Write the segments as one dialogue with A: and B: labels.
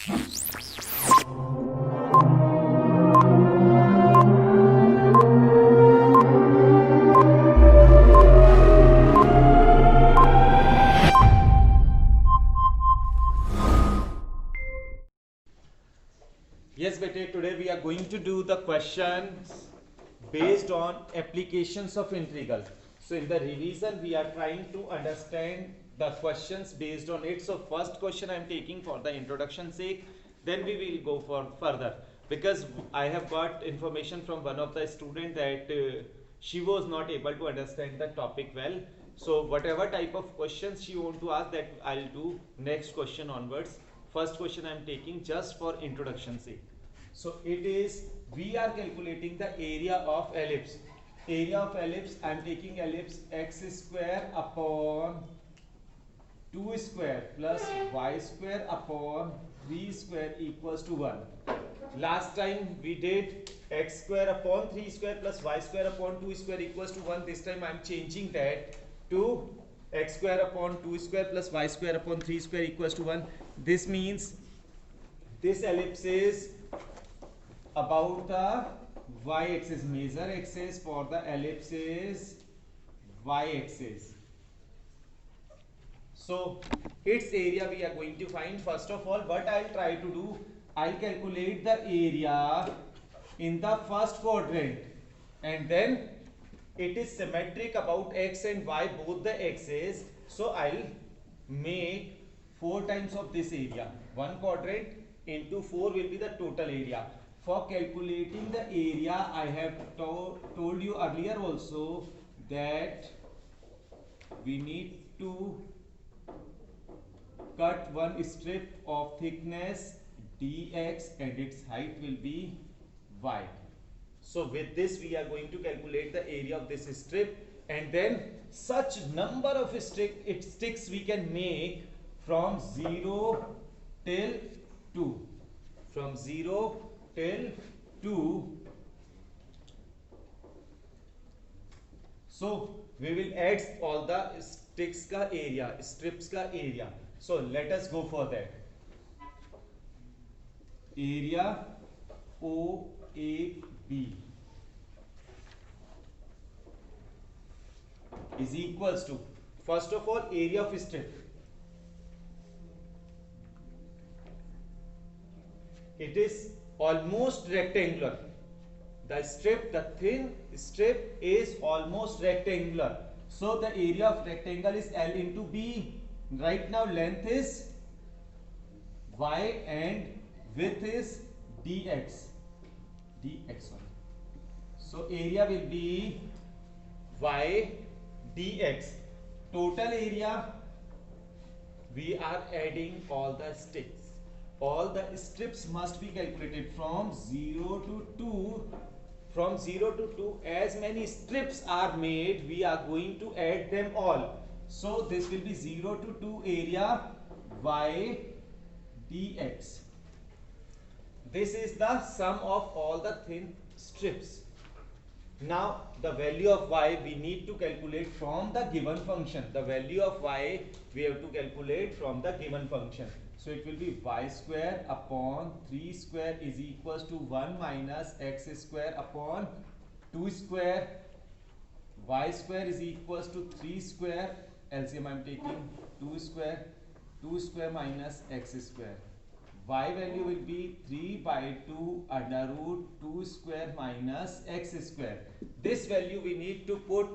A: Yes, beta, today we are going to do the questions based on applications of integral. So in the revision, we are trying to understand the questions based on it. So first question I am taking for the introduction sake, then we will go for further. Because I have got information from one of the student that she was not able to understand the topic well. So whatever type of questions she want to ask, that I'll do next question onwards. First question I am taking just for introduction sake. So it is, we are calculating the area of ellipse. Area of ellipse, I am taking ellipse x square upon 2 square plus y square upon 3 square equals to 1. Last time we did x square upon 3 square plus y square upon 2 square equals to 1. This time I am changing that to x square upon 2 square plus y square upon 3 square equals to 1. This means this ellipse is about the y-axis. Major axis for the ellipse is y-axis. So its area we are going to find. First of all, what I'll try to do, I'll calculate the area in the first quadrant, and then it is symmetric about x and y, both the axes. So I'll make 4 times of this area. One quadrant into 4 will be the total area. For calculating the area, I have told you earlier also that we need to cut one strip of thickness dx and its height will be y. So with this we are going to calculate the area of this strip, and then such number of sticks we can make from 0 till 2. From 0 till 2. So we will add all the sticks ka area, strips ka area. So let us go for that. Area OAB is equals to, first of all, area of strip. It is almost rectangular. The strip, the thin strip is almost rectangular. So the area of rectangle is L into B. Right now length is y and width is dx. Dx1. So area will be y dx. Total area, we are adding all the sticks. All the strips must be calculated from 0 to 2. From 0 to 2, as many strips are made, we are going to add them all. So this will be 0 to 2 area y dx. This is the sum of all the thin strips. Now the value of y we need to calculate from the given function. The value of y we have to calculate from the given function. So it will be y square upon 3 square is equals to 1 minus x square upon 2 square. Y square is equals to 3 square. LCM I am taking 2 square minus x square. Y value will be 3 by 2 under root 2 square minus x square. This value we need to put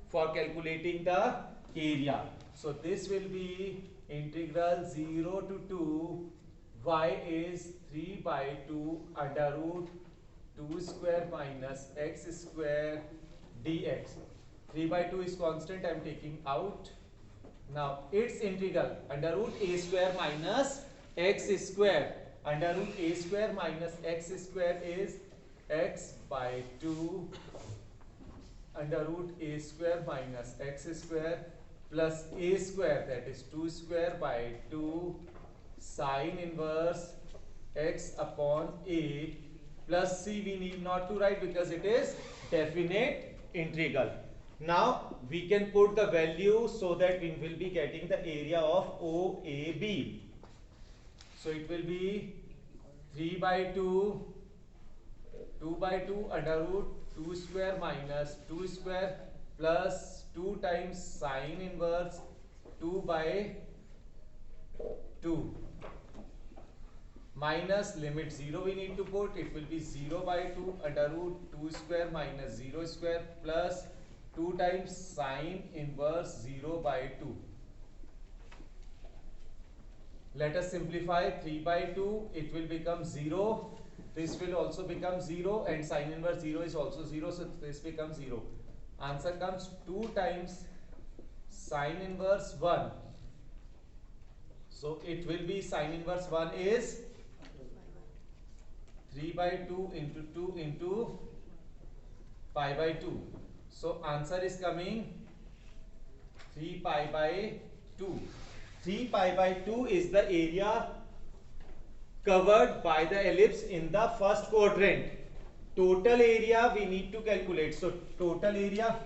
A: for calculating the area. So this will be integral 0 to 2, y is 3 by 2 under root 2 square minus x square dx. 3 by 2 is constant, I am taking out. Now its integral under root a square minus x square. Under root a square minus x square is x by 2 under root a square minus x square plus a square, that is 2 square by 2 sine inverse x upon a plus c. We need not to write because it is definite integral. Now we can put the value so that we will be getting the area of OAB. So it will be 3 by 2, 2 by 2 under root 2 square minus 2 square plus 2 times sine inverse 2 by 2 minus limit 0 we need to put. It will be 0 by 2 under root 2 square minus 0 square plus 2 times sine inverse 0 by 2. Let us simplify. 3 by 2, it will become 0. This will also become 0 and sine inverse 0 is also 0, so this becomes 0. Answer comes 2 times sine inverse 1. So it will be sine inverse 1 is 3 by 2 into 2 into pi by 2. So answer is coming 3 pi by 2. 3 pi by 2 is the area covered by the ellipse in the first quadrant. Total area we need to calculate. So total area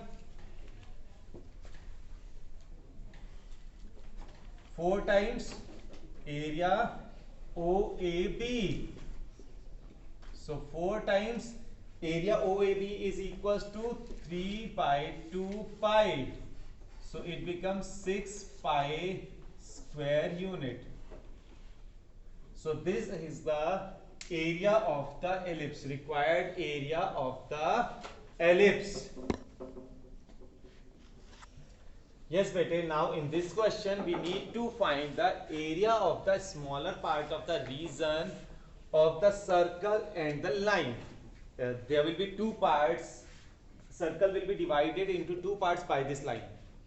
A: 4 times area OAB. So 4 times area OAB is equals to 3 by 2 pi. So it becomes 6 pi square unit. So this is the area of the ellipse, required area of the ellipse. Yes, bete, now in this question we need to find the area of the smaller part of the region of the circle and the line. There will be two parts. Circle will be divided into two parts by this line.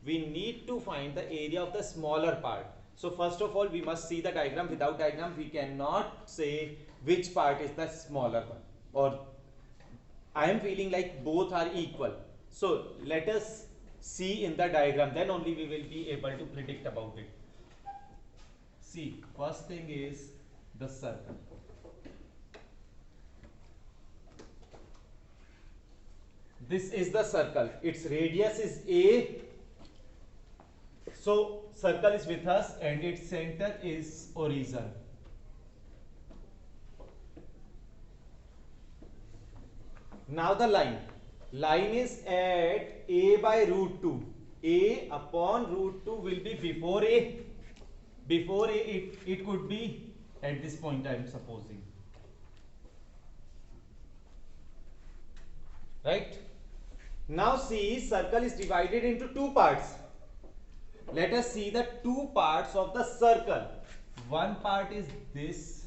A: We need to find the area of the smaller part. So first of all we must see the diagram. Without diagram we cannot say which part is the smaller one, or I am feeling like both are equal. So let us see in the diagram, then only we will be able to predict about it. See, first thing is the circle. This is the circle, its radius is A. So circle is with us and its center is origin. Now the line is at A by root 2. A upon root 2 will be before A. Before A it could be at this point, I am supposing. Right? Now see, circle is divided into two parts. Let us see the two parts of the circle. One part is this.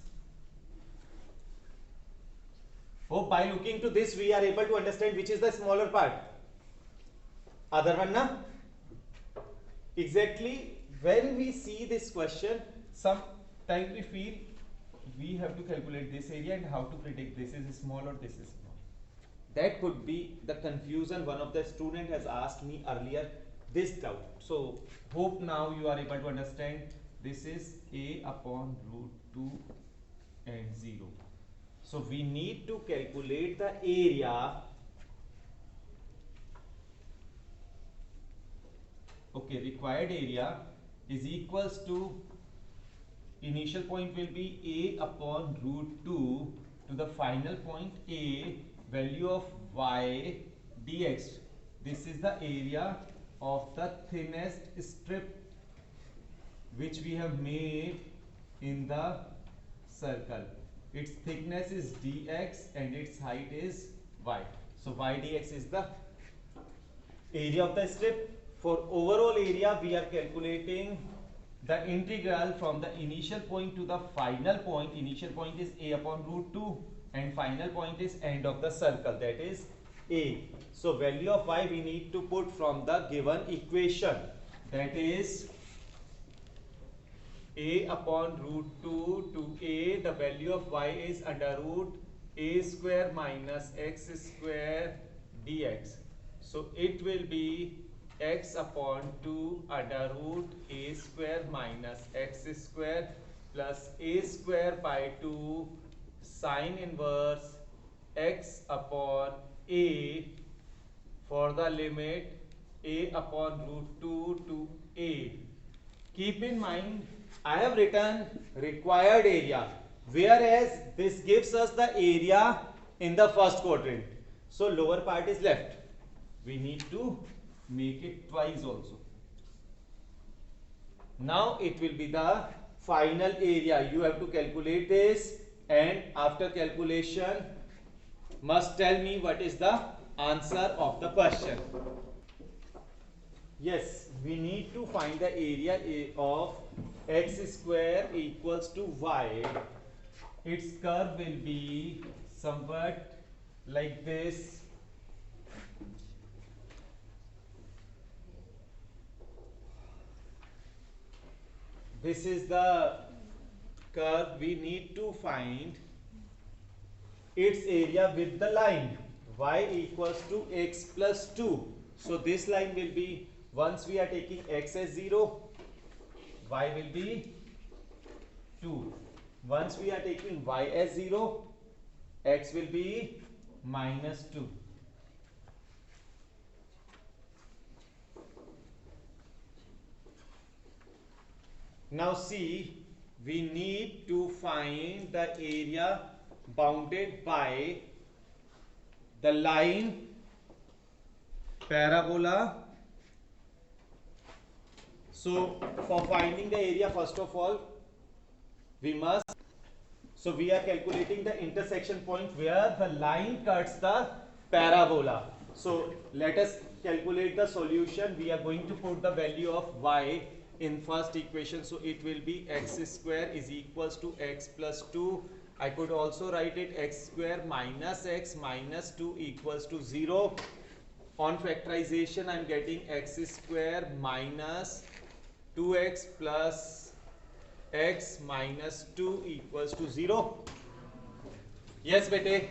A: Oh, by looking to this we are able to understand which is the smaller part. Other one, na? Exactly, when we see this question, sometimes we feel we have to calculate this area and how to predict this is small or this is small. That could be the confusion. One of the student has asked me earlier this doubt. So hope now you are able to understand. This is A upon root 2 and 0. So we need to calculate the area. Okay, required area is equals to, initial point will be A upon root 2 to the final point A, value of y dx. This is the area of the thinnest strip which we have made in the circle. Its thickness is dx and its height is y. So y dx is the area of the strip. For overall area we are calculating the integral from the initial point to the final point. Initial point is A upon root 2 and final point is end of the circle, that is A. So value of y we need to put from the given equation, that is A upon root 2 to A, the value of y is under root A square minus x square dx. So it will be x upon 2 under root A square minus x square plus A square by 2 sine inverse x upon A for the limit A upon root 2 to A. Keep in mind I have written required area, whereas this gives us the area in the first quadrant. So lower part is left. We need to make it twice also. Now it will be the final area. You have to calculate this, and after calculation must tell me what is the answer of the question. Yes, we need to find the area of x square equals to y. Its curve will be somewhat like this. This is the curve. We need to find its area with the line y equals to x plus 2. So this line will be, once we are taking x as 0, y will be 2. Once we are taking y as 0, x will be minus 2. Now see, we need to find the area bounded by the line parabola. So for finding the area, first of all, we are calculating the intersection point where the line cuts the parabola. So let us calculate the solution. We are going to put the value of y in first equation. So it will be x square is equals to x plus 2. I could also write it x square minus x minus 2 equals to 0. On factorization, I am getting x square minus 2x plus x minus 2 equals to 0. Yes, bete.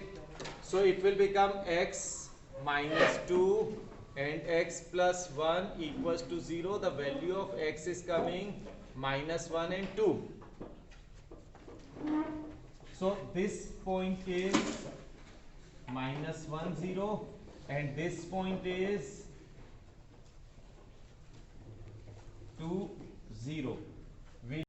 A: So it will become x minus 2 and x plus 1 equals to 0. The value of x is coming minus 1 and 2. So this point is minus 1, 0, and this point is 2, 0.